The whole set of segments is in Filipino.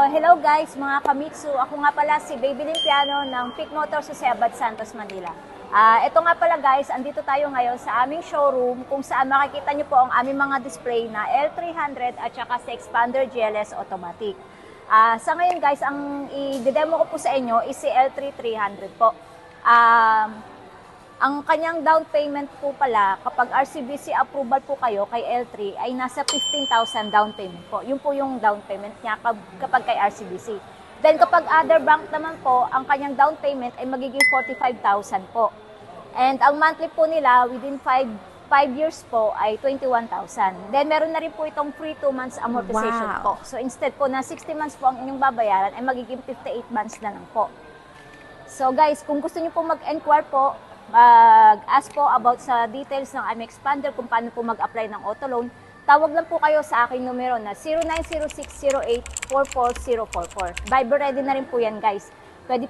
Hello guys, mga Kamitsu. Ako nga pala si Baby Limpiano ng Peak Motors sa Abad Santos, Manila. Ito nga pala guys, andito tayo ngayon sa aming showroom kung saan makikita nyo po ang aming mga display na L300 at saka sa Expander GLS Automatic. Sa ngayon guys, ang i-demo ko po sa inyo is si L3300 po. Ang kanyang down payment po pala, kapag RCBC approval po kayo kay L3, ay nasa 15,000 down payment po. Yun po yung down payment niya kapag kay RCBC. Then kapag other bank naman po, ang kanyang down payment ay magiging 45,000 po. And ang monthly po nila within 5 years po ay 21,000. Then meron na rin po itong free 2 months amortization po. So instead po na 60 months po ang inyong babayaran, ay magiging 58 months na lang po. So guys, kung gusto niyo po mag-enquire po, ask po about sa details ng aming expander kung paano po mag-apply ng auto loan, tawag lang po kayo sa aking numero na 090608-44044. Viber ready na rin po yan guys. Pwede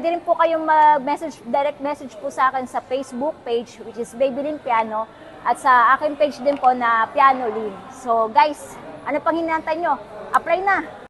rin po kayong mag-message, direct message po sa akin sa Facebook page which is Baby Limpiano at sa aking page din po na Piano Lin. So guys, ano pang hinihintay nyo? Apply na!